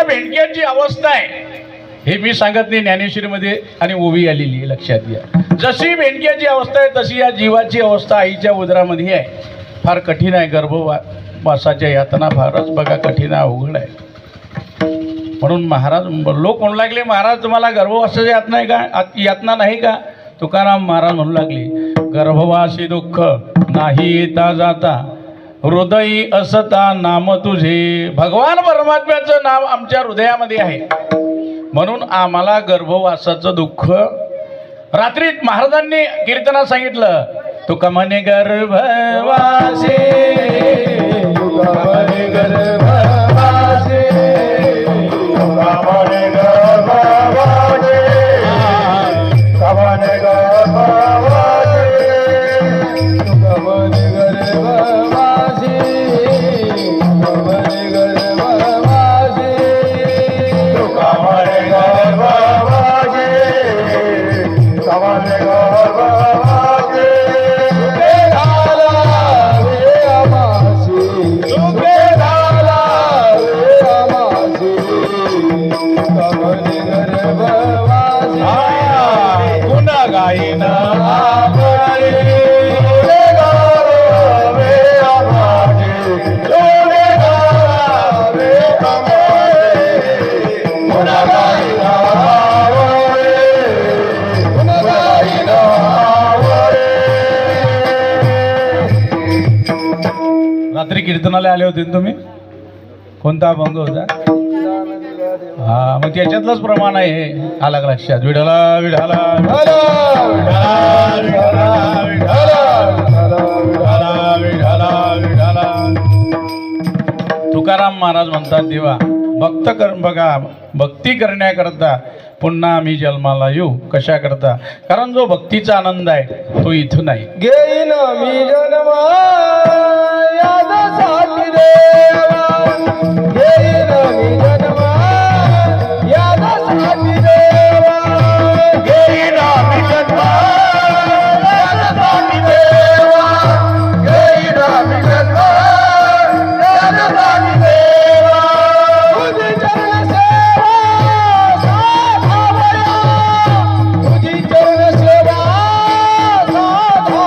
भेंडक्याची अवस्था आहे हे मी सांगत नाही, ज्ञानेश्वरीमध्ये आणि ओवी आलेली आहे, लक्षात घ्या. जशी भेंडक्याची अवस्था आहे तशी या जीवाची अवस्था आईच्या उदरामध्ये आहे. फार कठीण आहे, गर्भवासाच्या यातना फारच बघा कठीण अवघड आहे. म्हणून महाराज लोक म्हणू लागले, महाराज तुम्हाला गर्भवासाची यातना आहे का, यातना नाही का? तुकाराम महाराज म्हणू लागले, गर्भवासी दुःख नाही येता जाता, हृदयी असता नाम तुझे. भगवान परमात्म्याचं नाव आमच्या हृदयामध्ये आहे, म्हणून आम्हाला गर्भवासाचं दुःख. रात्री महाराजांनी कीर्तनात सांगितलं, तुका म्हणे गर्भवासी, तुका म्हणे गर्भवासी, तुका म्हणे गर्भवासी, तुका म्हणे गर्भवासी, तुका म्हणे गर्भवासी, तुका म्हणे गर्भवासी, तुका म्हणे गर्भवासी, तुका म्हणे गर्भवासी. रात्री कीर्तनाला आले होते तुम्ही, कोणता अभंग होता? हा, मग त्याच्यातलंच प्रमाण आहे हे, आलं का लक्षात? विठाला विठाला विठाला विठाला विठाला विठाला विठाला विठाला. तुकाराम महाराज म्हणतात, देवा भक्त कर, बघा भक्ती करण्याकरता पुन्हा आम्ही जन्माला येऊ. कशा करता? कारण जो भक्तीचा आनंद आहे तो इथं नाही. घेईन मी जन्म यादसाठी देवा, घेईन मी जन्म यादसाठी देवा, घेईन मी जन्म यादसाठी देवा, घेईन मी जन्म यादसाठी देवा. तुझी चरण सेवा साधावया, तुझी चरण सेवा साधावया,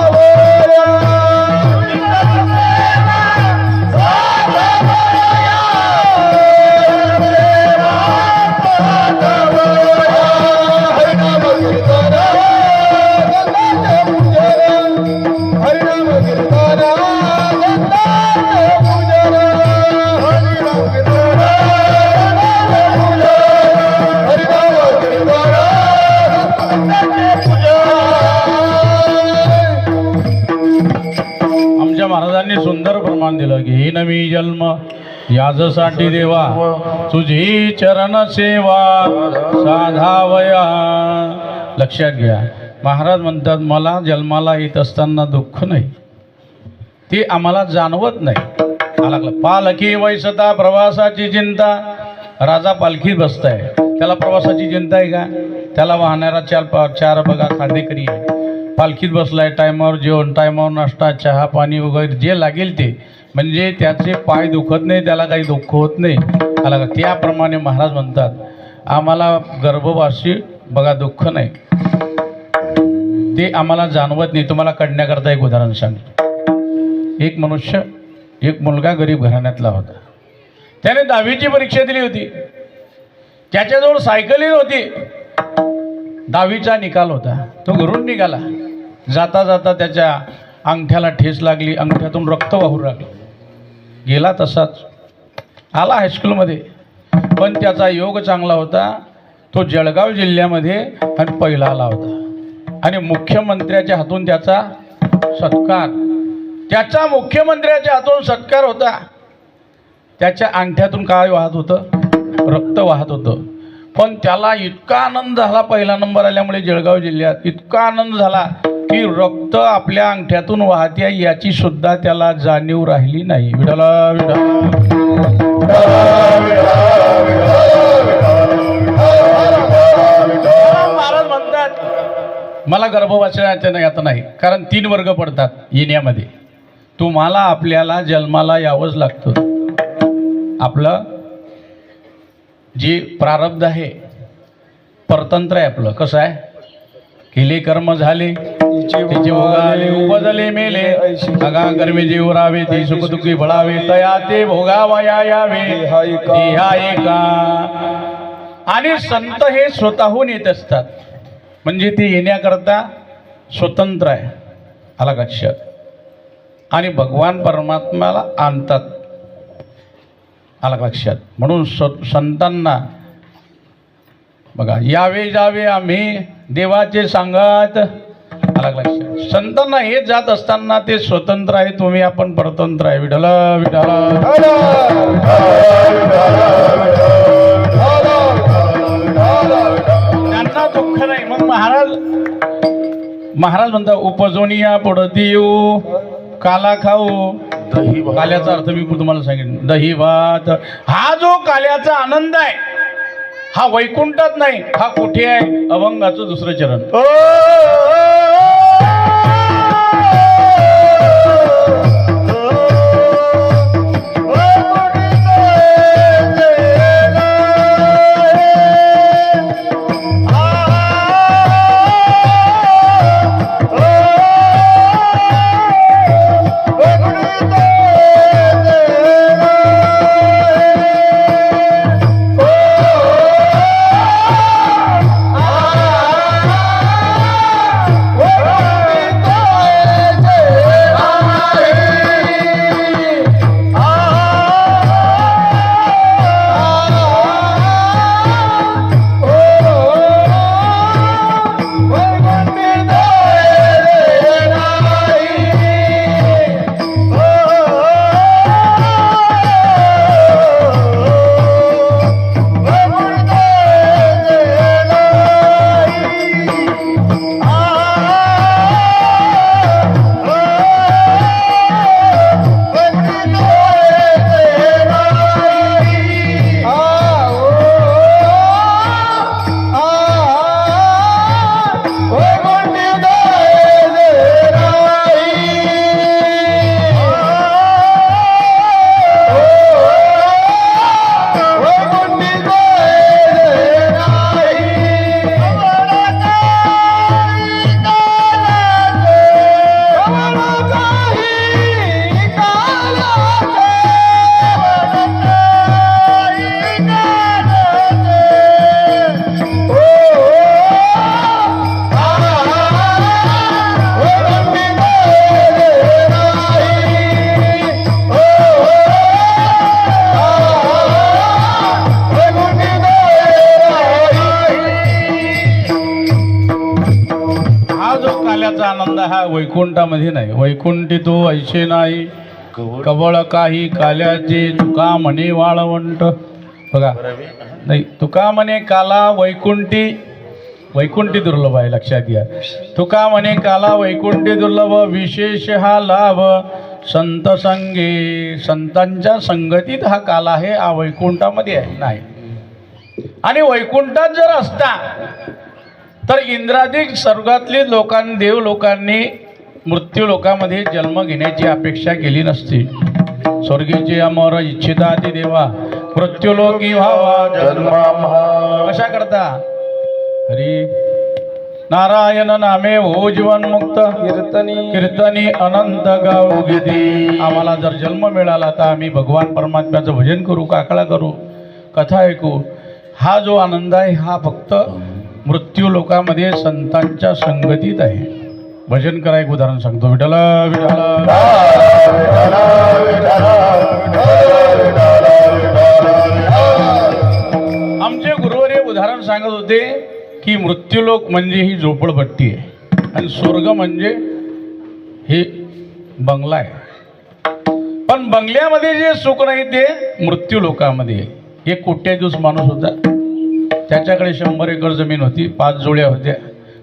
आमच्या महाराजांनी सुंदर प्रमाण दिलं, घेईन मी जन्म याजसाठी देवा, तुझी चरण सेवा साधावया. लक्षात घ्या, महाराज म्हणतात मला जन्माला येत असताना दुःख नाही, ते आम्हाला जाणवत नाही. लागलं पालखी वैसता प्रवासाची चिंता. राजा पालखीत बसताय, त्याला प्रवासाची चिंता आहे का? त्याला वाहणारा चार बघा खांदेकरी आहे, पालखीत बसलाय, टायमावर जेवण, टायमावर नाश्ता, चहा पाणी वगैरे जे लागेल ते, म्हणजे त्याचे पाय दुखत नाही, त्याला काही दुःख होत नाही. आला. त्याप्रमाणे महाराज म्हणतात आम्हाला गर्भवासी बघा दुःख नाही, ते आम्हाला जाणवत नाही. तुम्हाला कळण्याकरता एक उदाहरण सांगतो. एक मनुष्य, एक मुलगा गरीब घराण्यातला होता. त्याने 10वीची परीक्षा दिली होती, त्याच्याजवळ सायकलही होती, 10वीचा निकाल होता. तो घरून निघाला, जाता जाता त्याच्या अंगठ्याला ठेच लागली, अंगठ्यातून रक्त वाहू लागलं. गेला तसाच आला हायस्कूलमध्ये, पण त्याचा योग चांगला होता, तो जळगाव जिल्ह्यामध्ये आणि पहिला आला होता. आणि मुख्यमंत्र्याच्या हातून त्याचा सत्कार, त्याचा मुख्यमंत्र्याच्या हातून सत्कार होता. त्याच्या अंगठ्यातून काय वाहत होतं? रक्त वाहत होतं. पण त्याला इतका आनंद झाला, पहिला नंबर आल्यामुळे जळगाव जिल्ह्यात इतका आनंद झाला की रक्त आपल्या अंगठ्यातून वाहते याची सुद्धा त्याला जाणीव राहिली नाही. विठाला महाराज म्हणतात मला गर्भवासाचं यात नाही, कारण 3 वर्ग पडतात येण्यामध्ये. तुम्हाला आपल्याला जन्माला यावंच लागतं. आपलं जी प्रारब्ध आहे परतंत्र आहे आपलं. कसं आहे? केले कर्म झाले तिचे भोगाले उपजले मेले अगा कर्मे जीव रावे ती सुख दुःखी फळावे तया ते भोगावया यावे ह्या एका. आणि संत हे स्वतःहून येत असतात म्हणजे ते येण्याकरता स्वतंत्र आहे. आला लक्षात? आणि भगवान परमात्म्याला आणतात. आला लक्षात? म्हणून संतांना बघा यावे जावे आम्ही देवाचे सांगत. आला लक्षात? संतांना हे जात असताना ते स्वतंत्र आहे, तुम्ही आपण परतंत्र आहे. विठ्ठल विठ्ठल त्यांना दुःख नाही. मग महाराज म्हणतात उपजोनिया पडती येऊ काला खाऊ दही. काल्याचा अर्थ मी तुम्हाला सांगितलं. दही भात हा जो काल्याचा आनंद आहे हा वैकुंठात नाही, हा कुठे आहे? अभंगाचं दुसरं चरण. आनंद हा वैकुंठामध्ये नाही. वैकुंठी तो ऐशे नाही कवळ काही काल्याचे तुका म्हणे वाळवंट. बघा नाही तुका म्हणे काला वैकुंठी. वैकुंठी दुर्लभ आहे लक्षात घ्या. तुका म्हणे काला वैकुंठी दुर्लभ विशेष हा लाभ संत संगे. संतांच्या संगतीत हा काला आहे, हा वैकुंठामध्ये आहे नाही. आणि वैकुंठात जर असता तर इंद्रादिक स्वर्गातली देव लोकांनी मृत्यू लोकामध्ये जन्म घेण्याची अपेक्षा केली नसती. स्वर्गीचे अमर इच्छिता ती देवा मृत्यूलोकी व्हावा जन्मा. कशा करता? हरी नारायण नामे हो जीवन मुक्त कीर्तनी अनंत गाऊ गीती. आम्हाला जर जन्म मिळाला तर आम्ही भगवान परमात्म्याचं भजन करू, काकळा करू, कथा ऐकू. हा जो आनंद आहे हा फक्त मृत्यू लोकामध्ये संतांच्या संगतीत आहे. भजन करा. एक उदाहरण सांगतो. विठ्ठल विठ्ठल आमचे गुरुवर हे उदाहरण सांगत होते की मृत्यूलोक म्हणजे ही झोपडपट्टी आहे आणि स्वर्ग म्हणजे हे बंगला आहे. पण बंगल्यामध्ये जे सुख नाही ते मृत्यू लोकामध्ये. एक कोट्याधीश माणूस होता, त्याच्याकडे 100 एकर जमीन होती, 5 जोड्या होत्या,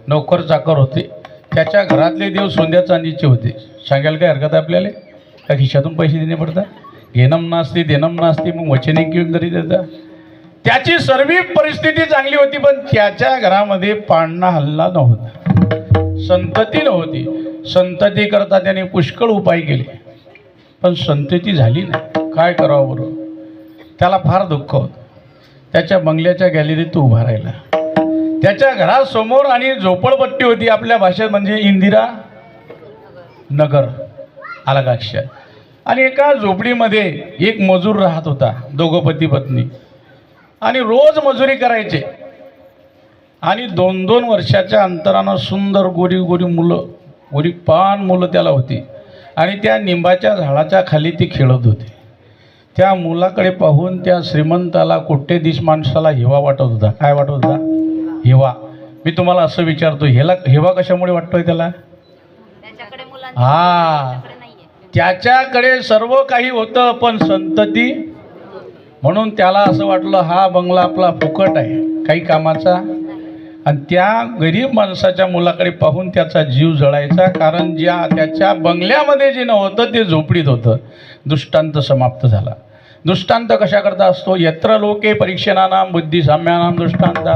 नोकर चाकर होते. त्याच्या घरातले देव सोन्या चांदीचे होते. सांगायला काय हरकत आहे आपल्याला? का खिशातून पैसे देणे पडतात? घेणम नास्ती देणम नास्ती, मग वचने घेऊन तरी देतात. त्याची सर्व परिस्थिती चांगली होती, पण त्याच्या घरामध्ये पाळणा हल्ला नव्हता, संतती नव्हती. संतती करता त्याने पुष्कळ उपाय केले, पण संतती झाली नाही. काय करावं बरोबर? त्याला फार दुःख होतं. त्याच्या बंगल्याच्या गॅलरीत तो उभा राहिला. त्याच्या घरासमोर आणि झोपडपट्टी होती, आपल्या भाषेत म्हणजे इंदिरा नगर, आला का अक्षर. आणि एका झोपडीमध्ये एक मजूर राहत होता, दोघं पती पत्नी, आणि रोज मजुरी करायचे. आणि 2-2 वर्षाच्या अंतरानं सुंदर गोरी गोरी मुलं, गोरी पान मुलं त्याला होती. आणि त्या निंबाच्या झाडाच्या खाली ती खेळत होती. त्या मुलाकडे पाहून त्या श्रीमंताला, कोट्यधीश माणसाला हेवा वाटत होता. काय वाटत होता? हेवा. मी तुम्हाला असं विचारतो, हेवा कशामुळे वाटतोय त्याला? हा, त्याच्याकडे सर्व काही होतं पण संतती, म्हणून त्याला असं वाटलं हा बंगला आपला फुकट आहे, काही कामाचा. आणि त्या गरीब माणसाच्या मुलाकडे पाहून त्याचा जीव जळायचा, कारण त्याच्या बंगल्यामध्ये जे नव्हतं ते झोपडीत होतं. दृष्टांत समाप्त झाला. दृष्टांत कशाकरता असतो? यत्र लोके परीक्षणानाम बुद्धिसाम्यानाम दृष्टांत.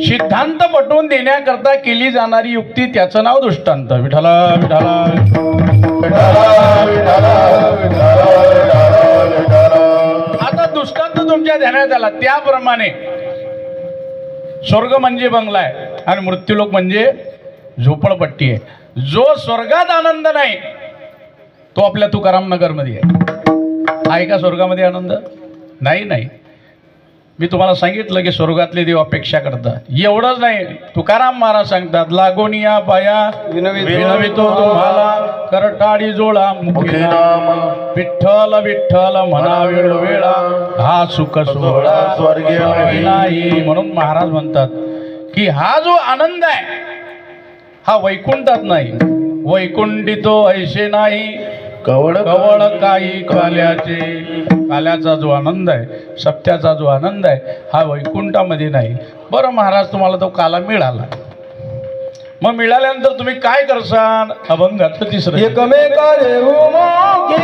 सिद्धांत पटवून देण्याकरता केली जाणारी युक्ती, त्याचं नाव दृष्टांत. विठाला विठाला आता दृष्टांत तुमच्या ध्यानात आला. त्याप्रमाणे स्वर्ग म्हणजे बंगला आहे आणि मृत्यूलोक म्हणजे झोपडपट्टी आहे. जो स्वर्गात आनंद नाही तो आपल्या तुकाराम नगरमध्ये आहे का? स्वर्गामध्ये आनंद नाही. नाही, मी तुम्हाला सांगितलं की स्वर्गातले देव अपेक्षा करतात. एवढंच नाही, तुकाराम महाराज सांगतात, लागोनिया पाया विनवितो तुम्हाला, करटाळी जोडा मुखी नाम, विठ्ठल विठ्ठल म्हणा वेळोवेळा, हा सुख सोहळा स्वर्गीय नाही. म्हणून महाराज म्हणतात की हा जो आनंद आहे हा वैकुंठात नाही. वैकुंठी तो ऐसे नाही, कवळ कवळ काही काल्याचे. काल्याचा जो आनंद आहे, सत्याचा जो आनंद आहे, हा वैकुंठामध्ये नाही. बरं महाराज, तुम्हाला तो काला मिळाला, मग मिळाल्यानंतर तुम्ही काय करसाल? अभंगाचं तिसरं, एकमेका देऊ मोठी,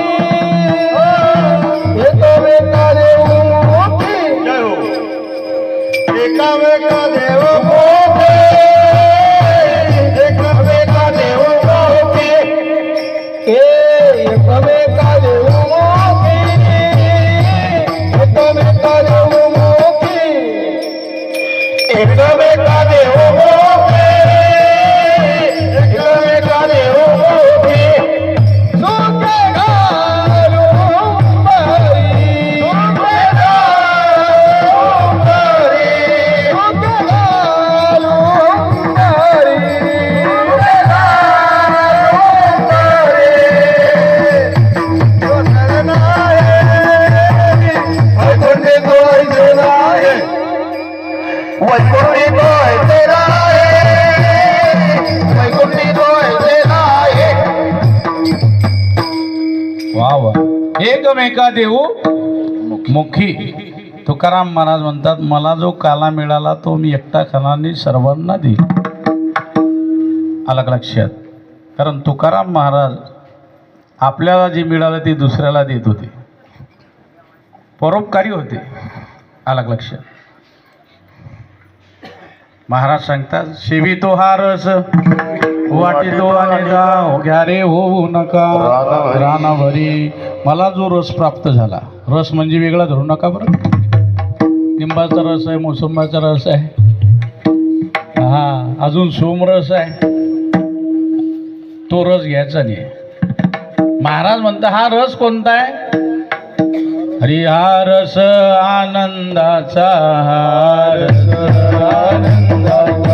एकमेका देऊ मोठी, एकमेका देऊ मोठी, एकमेका देऊ मोठी, एकमेका देऊ मोठी, एकमेका देऊ मोठी, एकमेका देऊ मोठी, एकमेका देऊ मोठी. सुखे घालून बरी, सुखे घालून बरी, सुखे घालून बरी, सुखे घालून बरी. सोसर नाही, वैकुंठी गोयचे नाही, वैकुंठी गोयचे नाही, वैकुंठी गोयचे नाही. वा वा. एकमेका देऊ मुखी. तुकाराम महाराज म्हणतात, मला जो काला मिळाला तो मी एकटा खानाने सर्वांना देईल. आलं का लक्षात? कारण तुकाराम महाराज आपल्याला जे मिळालं ते दुसऱ्याला देत होते, परोपकारी होते. आलं का लक्षात? महाराज सांगतात, सेवी तो हा रस वाटी तो अनेदा, घ्या रे होऊ नका रानाभरी. मला जो रस प्राप्त झाला, रस म्हणजे वेगळा धरू नका बरं. लिंबाचा रस आहे, मोसंबाचा रस आहे, हा अजून सोमरस आहे, तो रस घ्यायचा नाही. महाराज म्हणता हा रस कोणता आहे? हरी हा रस आनंदाचा, हा रस आनंदाचा,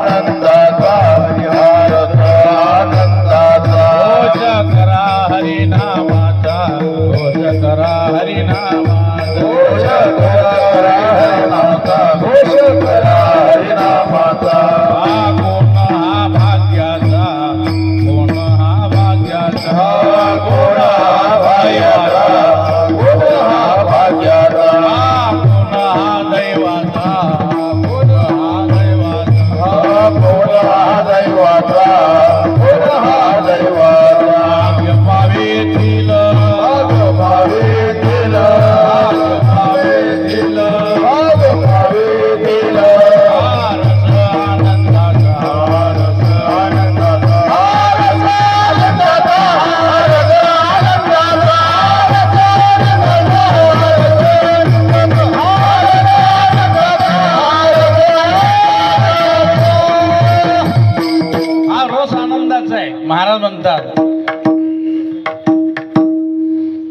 आनंदाचा, हा रस आनंदाचा. घोष करा हरिनामाचा, घोष करा हरिनामाचा, घोष करा हरिनामाचा, घोष करा हरिनामाचा. हा कोण हा भाग्याचा, कोण हा भाग्याचा, कोण हा भाग्याचा, कोण हा भाग्याचा, कोण हा दैवाचा,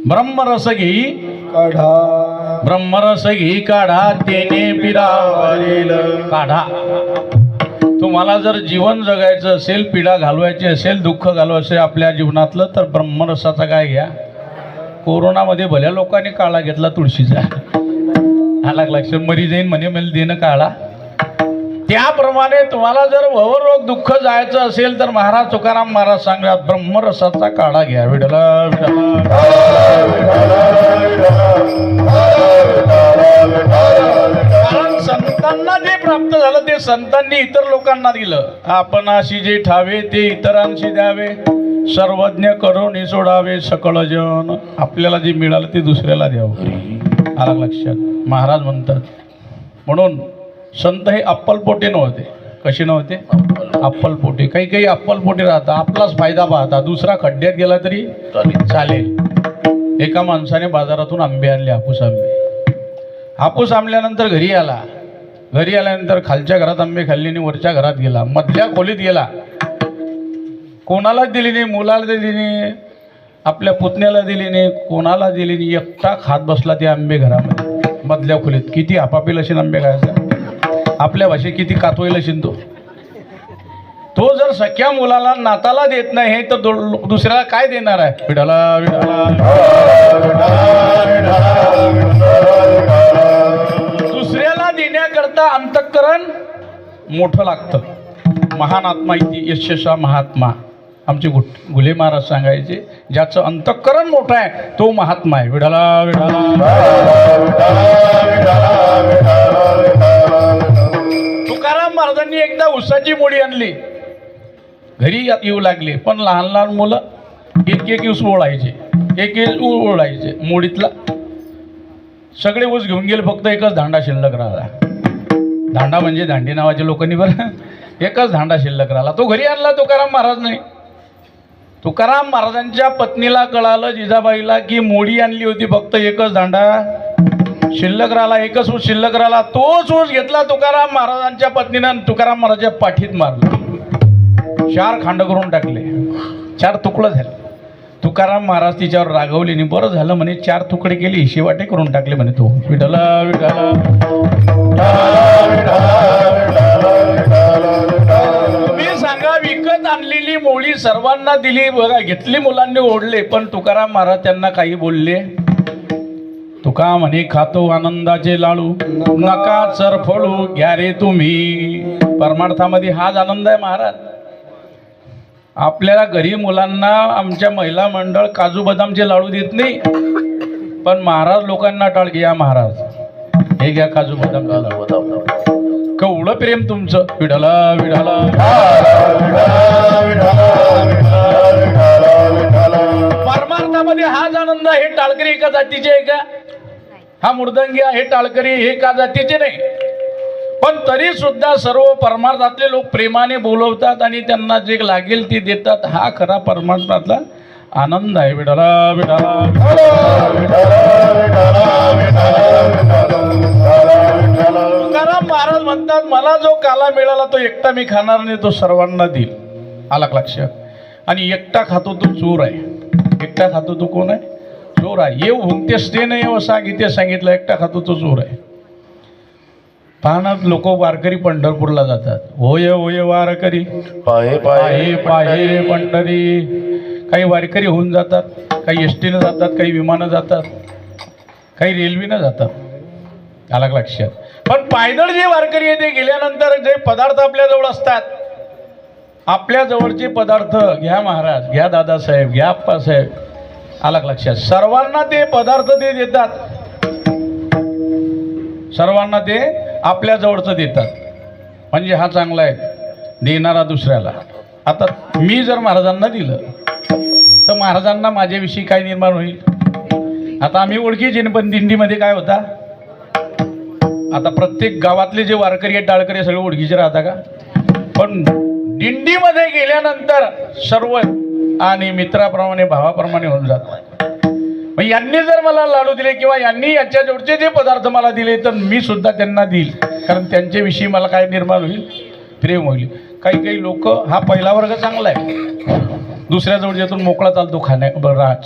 ब्रह्मरस घेई काढा ब्रह्मरस घेई काढा तेने पिरावरील काढा. तुम्हाला जर जीवन जगायचं असेल, पीडा घालवायची असेल, दुःख घालवायचं असेल आपल्या जीवनातलं, तर ब्रह्मरसाचा काय घ्या. कोरोनामध्ये भल्या लोकांनी काळा घेतला तुळशीचा, आला लक्ष मरी जाईन म्हणे मला देणं काळा. त्याप्रमाणे तुम्हाला जर ववरोग दुःख जायचं असेल तर महाराज तुकाराम महाराज सांगतात ब्रह्मरसाचा काढा घ्या. विठला कारण संतांना जे प्राप्त झालं ते संतांनी इतर लोकांना दिलं. आपण अशी जे ठावे ते इतरांशी द्यावे, सर्वज्ञ करून सोडावे सकळ जन. आपल्याला जे मिळालं ते दुसऱ्याला द्यावं. आला लक्षात. महाराज म्हणतात म्हणून संत हे अप्पलपोटे नव्हते. कसे नव्हते? अप्पलपोटे. काही काही अप्पलपोटे राहतात, आपलाच फायदा पाहता, दुसरा खड्ड्यात गेला तरी चालेल. एका माणसाने बाजारातून आंबे आणले, हापूस आंबे. हापूस आणल्यानंतर घरी आला. घरी आल्यानंतर खालच्या घरात आंबे खाल्ले आणि वरच्या घरात गेला, मधल्या खोलीत गेला. कोणालाच दिली नाही, मुलाला दिली नाही, आपल्या पुतण्याला दिली नाही, कोणाला दिली नाही. एकटा खात बसला ते आंबे घरामध्ये मधल्या खोलीत. किती हापापेल असेल आंबे खायचा, आपल्या भाषेत किती कातोईल असेल तो. तो जर सख्या मुलाला नाताला देत नाही तर दुसऱ्याला काय देणार आहे. विठाला विठाला दुसऱ्याला देण्याकरता अंतःकरण मोठं लागतं. महान आत्मा इति यशसा महात्मा. आमचे गुले महाराज सांगायचे ज्याचं अंतःकरण मोठं आहे तो महात्मा आहे. विठाला विठाला तुकाराम महाराजांनी एकदा उसाची मोडी आणली, घरी येऊ लागले. पण लहान लहान मुलं एक एक ऊस ओढायचे, एक एक ऊस ओढायचे मोडीतला. सगळे ऊस घेऊन गेले, फक्त एकच धांडा शिल्लक राहिला. धांडा म्हणजे दांडी नावाच्या लोकांनी बरं, एकच धांडा शिल्लक राहिला. तो घरी आणला तुकाराम महाराज नाही. तुकाराम महाराजांच्या पत्नीला कळालं, जिजाबाईला, की मोडी आणली होती, फक्त एकच धांडा शिल्लक राहिला, एकच ऊस शिल्लक राहिला. तोच ऊस घेतला तुकाराम महाराजांच्या पत्नीनं तुकाराम महाराजांच्या पाठीत मारला. 4 खांड करून टाकले, 4 तुकडं झाले. तुकाराम महाराज तिच्यावर रागवले आणि बरं झालं म्हणे 4 तुकडे केले, हिशेवाटे करून टाकले म्हणे. तो विठला विठला तुम्ही सांगा, विकत आणलेली मोळी सर्वांना दिली बघा, घेतली, मुलांनी ओढले, पण तुकाराम महाराज त्यांना काही बोलले. तुका म्हणे खातो आनंदाचे लाडू, नका चरफळू घ्या रे तुम्ही. परमार्थामध्ये हाच आनंद आहे महाराज. आपल्याला घरी मुलांना आमच्या महिला मंडळ काजू बदामचे लाडू देत नाही, पण महाराज लोकांना टाळ घ्या. महाराज हे घ्या काजू बदाम लाडू. केवढं प्रेम तुमचं. विठाला विठाला परमार्थामध्ये हाच आनंद. हे टाळकरी एका जातीचे आहे का? हा मुर्दंगी हे टाळकरी हे का जातीचे नाही. पण तरी सुद्धा सर्व परमार्थातले लोक प्रेमाने बोलवतात आणि त्यांना जे लागेल ते देतात. हा खरा परमार्थातला आनंद आहे. विठाला विठाला तुकाराम महाराज म्हणतात मला जो काला मिळाला तो एकटा मी खाणार नाही, तो सर्वांना देईल. आला लक्षात. आणि एकटा खातो तो चोर आहे. एकटा खातो तो कोण आहे? चोर आहे. येऊ हुंगतेस ते नाही असं गीते सांगितलं. एकटा खातो तो चोर आहे. पाहणार लोक वारकरी पंढरपूरला जातात. होय होय वारकरी पाहे पाहे पाहे पंढरी. काही वारकरी होऊन जातात, काही एसटीनं जातात, काही विमानं जातात, काही रेल्वेनं जातात. आला लक्षात. पण पायदळ जे वारकरी आहे ते गेल्यानंतर जे पदार्थ आपल्याजवळ असतात, आपल्या जवळचे पदार्थ घ्या महाराज, घ्या दादासाहेब, घ्या आप्पासाहेब. आला लक्षात. सर्वांना ते पदार्थ ते देतात, सर्वांना ते आपल्या जवळचं देतात. म्हणजे हा चांगला आहे देणारा दुसऱ्याला. आता मी जर महाराजांना दिलं तर महाराजांना माझ्याविषयी काय निर्माण होईल. आता आम्ही ओळखीचे, पण दिंडीमध्ये काय होता, आता प्रत्येक गावातले जे वारकरी आहेत टाळकरी सगळे ओळखीचे राहता का? पण दिंडीमध्ये गेल्यानंतर सर्व आणि मित्राप्रमाणे भावाप्रमाणे होऊन जातात. मग यांनी जर मला लाडू दिले किंवा यांनी याच्या जवळचे जे पदार्थ मला दिले तर मी सुद्धा त्यांना देईल. कारण त्यांच्याविषयी मला काय निर्माण होईल, प्रेम होईल. काही काही लोक हा पहिला वर्ग चांगला आहे, दुसऱ्या जवळच्यातून मोकळा चालतो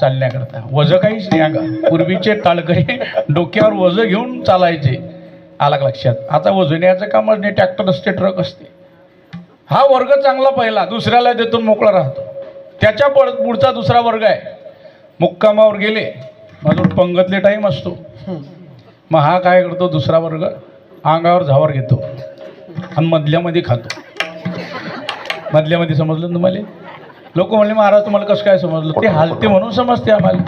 चालण्याकरता. वजं काहीच नाही अगं. पूर्वीचे टाळकरी डोक्यावर वजं घेऊन चालायचे, आला का लक्षात. आता वजन याचं कामच नाही, ट्रॅक्टर असते, ट्रक असते. हा वर्ग चांगला पहिला, दुसऱ्याला देतो मोकळा राहतो. त्याच्या पुढचा दुसरा वर्ग आहे, मुक्कामावर गेले माझं पंगतले टाईम असतो, मग हा काय करतो दुसरा वर्ग, अंगावर झावर घेतो आणि मधल्यामध्ये खातो. मधल्यामध्ये समजलं तुम्हाला? लोक म्हणले महाराज तुम्हाला कसं काय समजलं? ते हालते म्हणून समजते आम्हाला,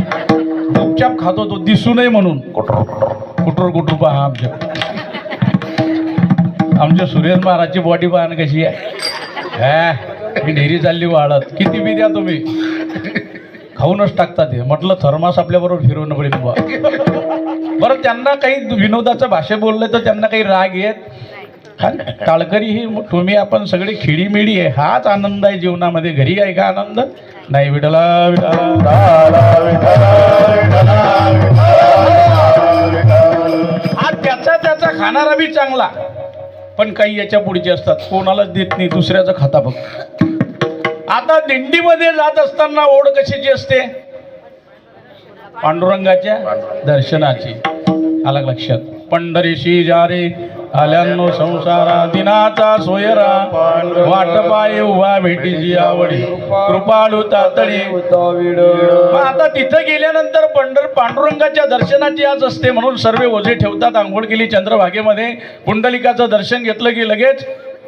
चुपचाप खातो तो, दिसू नये म्हणून. कुटूर कुटूर पहा आमच्या सुरेश महाराजची बॉडी पाहणं कशी आहे. ही ढेरी चालली वाढत, किती बी द्या तुम्ही खाऊनच टाकतात. हे म्हटलं थर्मास आपल्याबरोबर फिरवणं पडेल बा. बरं, त्यांना काही विनोदाचं भाषा बोललं तर त्यांना काही राग येत. टाळकरी ही तुम्ही आपण सगळे खिडीमिडी आहे, हाच आनंद आहे जीवनामध्ये. घरी आहे का आनंद? नाही. विठला विठला हा त्याचा खाणारा बी चांगला, पण काही याच्या पुढचे असतात, कोणालाच देत नाही, दुसऱ्याचं खाता फक्त. आता दिंडीमध्ये जात असताना ओढ कशाची असते? पांडुरंगाच्या दर्शनाची. आला लक्षात. पंढरीशी जा रे आल्यानो संसारा, दिनाचा सोयरा वाट पाय उभा भेटीची आवडी, कृपाळू तातडी. आता तिथं गेल्यानंतर पांडुरंगाच्या दर्शनाची आज असते, म्हणून सर्व ओझे ठेवतात. आंघोळ केली चंद्रभागेमध्ये, पुंडलिकाचं दर्शन घेतलं की लगेच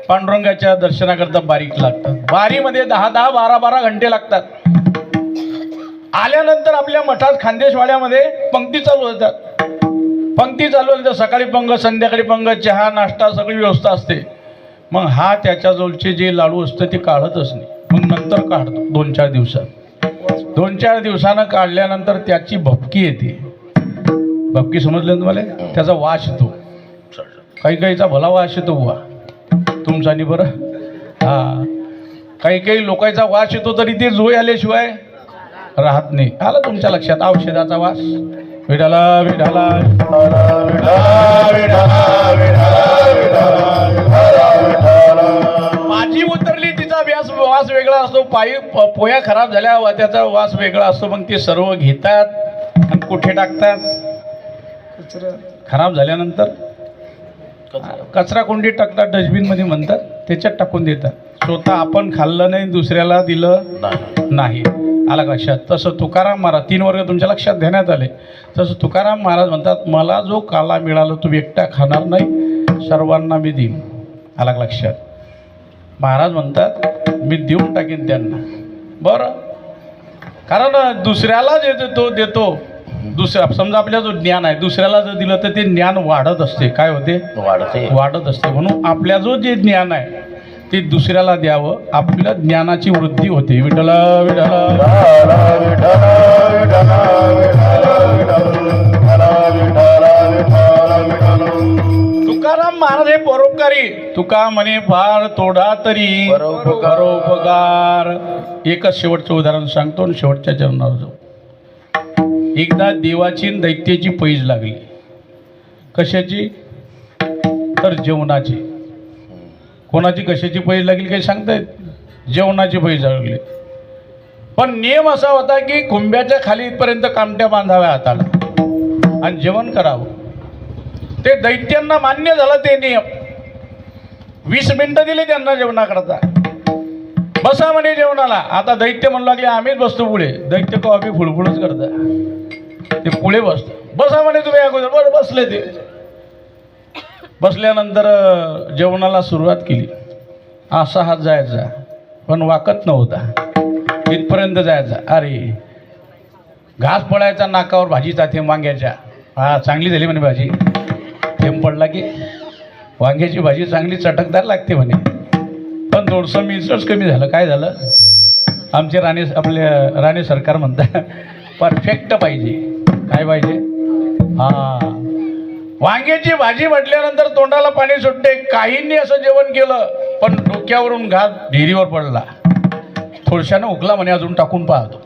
पांडुरंगाच्या दर्शनाकरता बारीक लागतात. बारीमध्ये 10-10, 12-12 घंटे लागतात. आल्यानंतर आपल्या मठात खानदेशवाड्यामध्ये पंक्ती चालू होतात. पंक्ती चालू होते, सकाळी पंगत, संध्याकाळी पंगत, चहा नाश्ता सगळी व्यवस्था असते. मग हा त्याच्याजवळचे जे लाडू असतं ते काढतच नाही, मग नंतर काढतो 2-4 दिवसात. 2-4 दिवसानं काढल्यानंतर त्याची भपकी येते. भपकी समजलं तुम्हाला? त्याचा वास येतो, काही काहीचा भला वास येतो बुवा तुमचा नि बरं. हा, काही काही लोकांचा वास येतो तरी ते जोय आल्याशिवाय राहत नाही. आलं तुमच्या लक्षात? औषधाचा वास. विठाला विठाला माझी उतरली तिचा वास वेगळा असतो, पोया खराब झाल्या त्याचा वास वेगळा असतो. मग ते सर्व घेतात आणि कुठे टाकतात? खराब झाल्यानंतर कचरा कोंडीत टाकतात, डस्टबिनमध्ये म्हणतात, त्याच्यात टाकून देतात. स्वतः आपण खाल्लं नाही, दुसऱ्याला दिलं नाही. आला लक्षात? तसं तुकाराम महाराज, 3 वर्ग तुमच्या लक्षात घेण्यात आले. तसं तुकाराम महाराज म्हणतात, मला जो काला मिळाला तो एकटा खाणार नाही, सर्वांना मी देईन. आला लक्षात? महाराज म्हणतात मी देऊन टाकीन त्यांना. बरं, कारण दुसऱ्याला जे देतो दुसऱ्या, समजा आपल्या जो ज्ञान आहे दुसऱ्याला जर दिलं तर ते ज्ञान वाढत असते. काय होते? वाढत असते. म्हणून आपल्या जो जे ज्ञान आहे ते दुसऱ्याला द्यावं, आपल्या ज्ञानाची वृद्धी होते. विठला विठला तुकाराम महाराज हे परोपकारी. तुका म्हणे फार तोडा तरी परोपकार. एकच शेवटचं उदाहरण सांगतो आणि शेवटच्या चरणावर जाऊ. एकदा देवाची दैत्याची पैज लागली. कशाची? तर जेवणाची. कोणाची कशाची पैज लागली काही सांगता येत? जेवणाची पैज लागली. पण नियम असा होता की कुंभ्याच्या खाली इथपर्यंत कामट्या बांधाव्या हाताला आणि जेवण करावं. ते दैत्यांना मान्य झालं ते नियम. 20 मिनिटं दिली त्यांना जेवणाकरता. बसा म्हणे जेवणाला. आता दैत्य म्हणू लागले आम्हीच बसतो पुढे. दैत्य का आम्ही फुळफुळच करता, ते पुढे बसतो. बसा म्हणे तुम्ही अगोदर. बरं, बसले. ते बसल्यानंतर जेवणाला सुरुवात केली. असा हात जायचा पण वाकत नव्हता, इथपर्यंत जायचा. अरे घास पडायचा नाकावर, भाजीचा थेंब वांग्याच्या. हा, चांगली झाली म्हणे भाजी. थेंब पडला की वांग्याची भाजी चांगली चटकदार लागते म्हणे. पण थोडंसं मिसळच कमी झालं. काय झालं? आमचे राणे सरकार म्हणतात परफेक्ट पाहिजे. काय पाहिजे? हां, वांग्याची भाजी म्हटल्यानंतर तोंडाला पाणी सुटते. काहींनी असं जेवण केलं पण डोक्यावरून घास ढेरीवर पडला. थोडशानं उकला म्हणे, अजून टाकून पाहतो.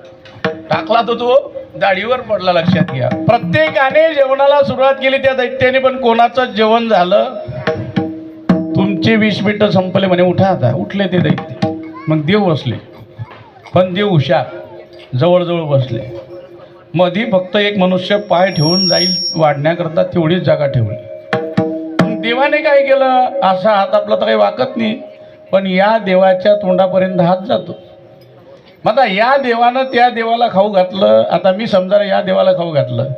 टाकला तो दाढीवर पडला. लक्षात घ्या, प्रत्येकाने जेवणाला सुरुवात केली त्या दैत्याने, पण कोणाचं जेवण झालं? तुमच्या तुमचे 20 मिनिटं संपले म्हणे, उठा आता. उठले ते दैत्य. मग देव बसले, पण देव हुशार जवळजवळ बसले. मधी फक्त एक मनुष्य पाय ठेवून जाईल वाढण्याकरता तेवढीच जागा ठेवली. मग देवाने काय केलं, असा हात आपला तर काही वाकत नाही, पण या देवाच्या तोंडापर्यंत हात जातो. मग आता या देवानं त्या देवाला खाऊ घातलं. आता मी समजा या देवाला खाऊ घातलं,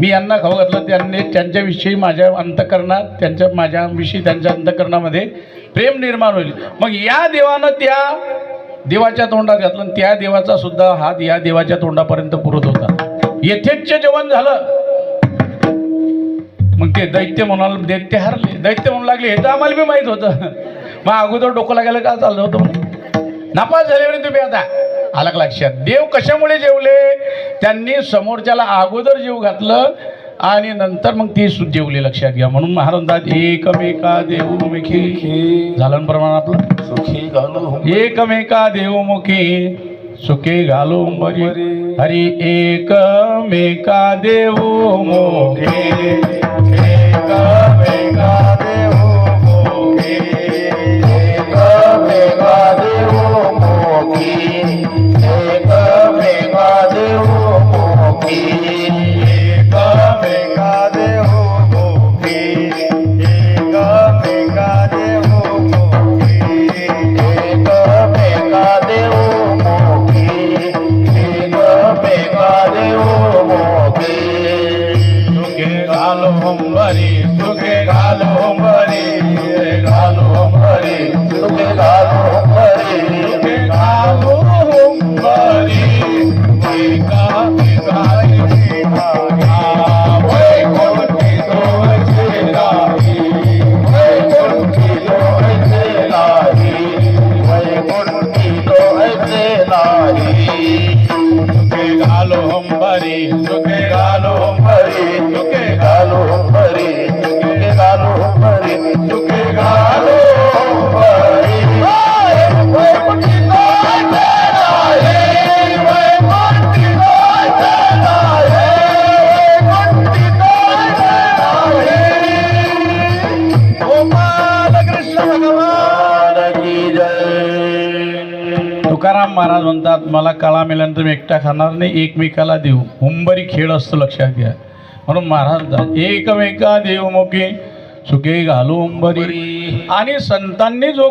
मी यांना खाऊ घातलं, त्यांनी त्यांच्याविषयी माझ्या अंतःकरणात माझ्याविषयी त्यांच्या अंतःकरणामध्ये प्रेम निर्माण होईल. मग या देवानं त्या देवाच्या तोंडात घातलं आणि त्या देवाचा सुद्धा हात या देवाच्या तोंडापर्यंत पुरत होता. यथेच्छ जेवण झालं. मग ते दैत्य म्हणाल, दैत्य हारले. दैत्य म्हणू लागले, हे तर आम्हाला बी माहीत होतं, मग अगोदर डोकं लागायला का चाललं होतं. नापास झाले म्हणे तुम्ही. आता आलं का लक्षात. देव कशामुळे जेवले, त्यांनी समोरच्याला अगोदर जेव घातलं आणि नंतर मग ती जेवले. लक्षात घ्या. म्हणून महाराज एकमेका देवमुखी झालं ना प्रमाण आपलं. सुखी घालू एकमेका देवमुखी सुखे घालू बरी हरी. एकमेका देवमुखी एकमेका देवमुखी एकमेका देवमुखी एकमेका देवमुखी एकमेका देवमुखी एकमेका देवमुखी एकमेका देवमुखी एकमेका देवमुखी. सुखे घालो बरी सुखे घालो बरी घालो बरी सुखे घालो बरी सुखे घालो बरी एका वैकुंठी दोषे नाही वैकुंठी दोषे नाही वैकुंठी दोषे नाही. सुखे घालो बरी सुखे घालो बरी सुखे घालो बरी सुखे घालो बरी सुखे घालो बरी. वैकुंठी दोषे नाही वैकुंठी दोषे नाही वैकुंठी दोषे नाही. गोपाल कृष्ण भगवान की जय. तुकाराम महाराज म्हणतात, मला काळा मेल्यानंतर मी एकटा खाणार नाही, एकमेकाला देऊ. हुंबरी खेळ असतो, लक्षात घ्या. म्हणून महाराज म्हणतात एकमेका देवमुखी सुखे घालू हुंबरी. आणि संतांनी जो